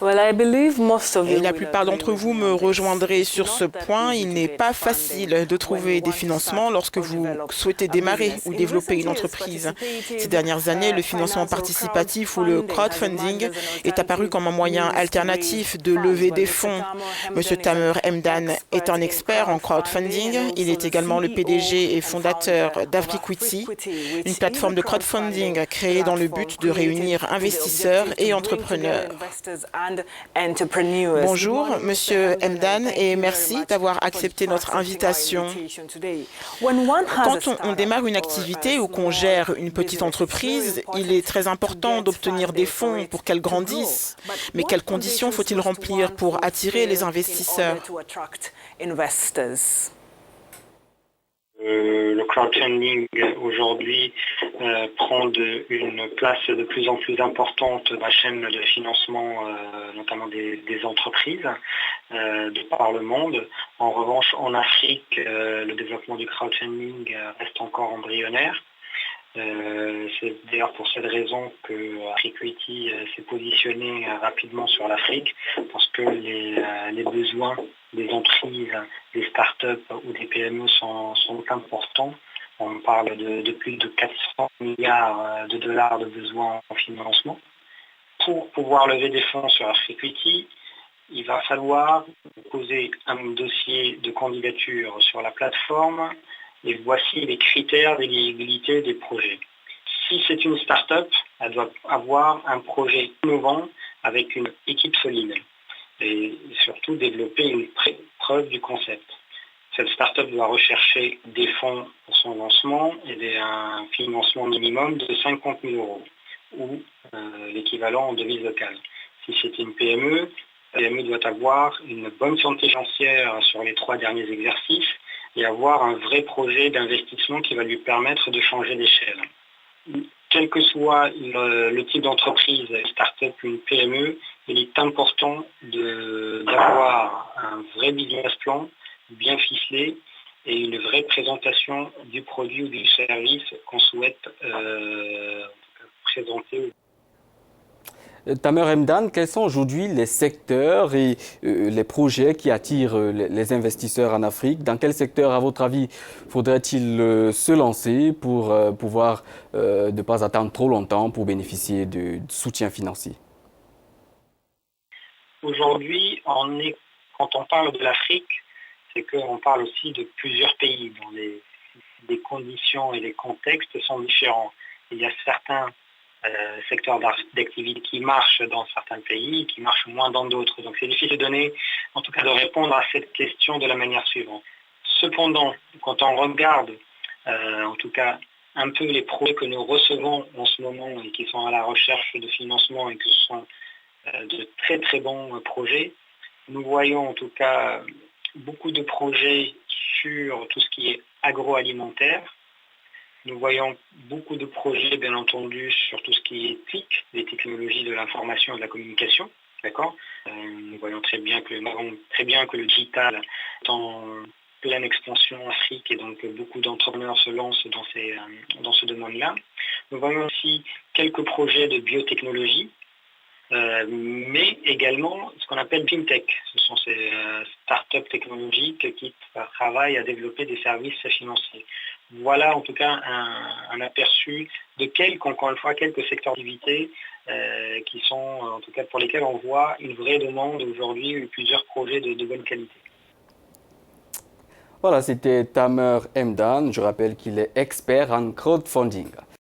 Et la plupart d'entre vous me rejoindraient sur ce point. Il n'est pas facile de trouver des financements lorsque vous souhaitez démarrer ou développer une entreprise. Ces dernières années, le financement participatif ou le crowdfunding est apparu comme un moyen alternatif de lever des fonds. Monsieur Tamer Mdan est un expert en crowdfunding. Il est également le PDG et fondateur d'Afriquity, une plateforme de crowdfunding créée dans le but de réunir investisseurs et entrepreneurs. Bonjour, Monsieur Mdan, et merci d'avoir accepté notre invitation. Quand on démarre une activité ou qu'on gère une petite entreprise, il est très important d'obtenir des fonds pour qu'elle grandisse. Mais quelles conditions faut-il remplir pour attirer les investisseurs? Le crowdfunding aujourd'hui prend une place de plus en plus importante dans la chaîne de financement, notamment des entreprises de par le monde. En revanche, en Afrique, le développement du crowdfunding reste encore embryonnaire. C'est d'ailleurs pour cette raison que Afriquity s'est positionné rapidement sur l'Afrique, parce que les besoins des entreprises, des startups ou des PME sont importants. On parle de plus de 400 milliards de dollars de besoins en financement. Pour pouvoir lever des fonds sur Afriquity, il va falloir poser un dossier de candidature sur la plateforme. Et voici les critères d'éligibilité des projets. Si c'est une start-up, elle doit avoir un projet innovant avec une équipe solide et surtout développer une preuve du concept. Cette start-up doit rechercher des fonds pour son lancement et un financement minimum de 50 000 euros ou l'équivalent en devise locale. Si c'est une PME, la PME doit avoir une bonne santé financière sur les 3 derniers exercices et avoir un vrai projet d'investissement qui va lui permettre de changer d'échelle. Quel que soit le type d'entreprise, start-up ou une PME, il est important d'avoir un vrai business plan bien ficelé et une vraie présentation du produit ou du service qu'on souhaite présenter. Tamer Mdan, quels sont aujourd'hui les secteurs et les projets qui attirent les investisseurs en Afrique? Dans quel secteur, à votre avis, faudrait-il se lancer pour pouvoir ne pas attendre trop longtemps pour bénéficier de soutien financier? Aujourd'hui, quand on parle de l'Afrique, c'est qu'on parle aussi de plusieurs pays dont les conditions et les contextes sont différents. Il y a certains secteurs d'activité qui marchent dans certains pays, qui marchent moins dans d'autres. Donc c'est difficile de répondre à cette question de la manière suivante. Cependant, quand on regarde en tout cas un peu les projets que nous recevons en ce moment et qui sont à la recherche de financement et que ce sont de très très bons projets, nous voyons en tout cas beaucoup de projets sur tout ce qui est agroalimentaire. Nous voyons beaucoup de projets, bien entendu, sur tout ce qui est TIC, les technologies de l'information et de la communication. D'accord. Nous voyons très bien que le digital est en pleine expansion en Afrique et donc beaucoup d'entrepreneurs se lancent dans ce domaine-là. Nous voyons aussi quelques projets de biotechnologie, mais également ce qu'on appelle FinTech. Ce sont ces startups technologiques qui travaillent à développer des services financiers. Voilà en tout cas un aperçu de quelques secteurs d'activité qui sont, en tout cas pour lesquels on voit une vraie demande aujourd'hui, plusieurs projets de bonne qualité. Voilà, c'était Tamer Mdan. Je rappelle qu'il est expert en crowdfunding.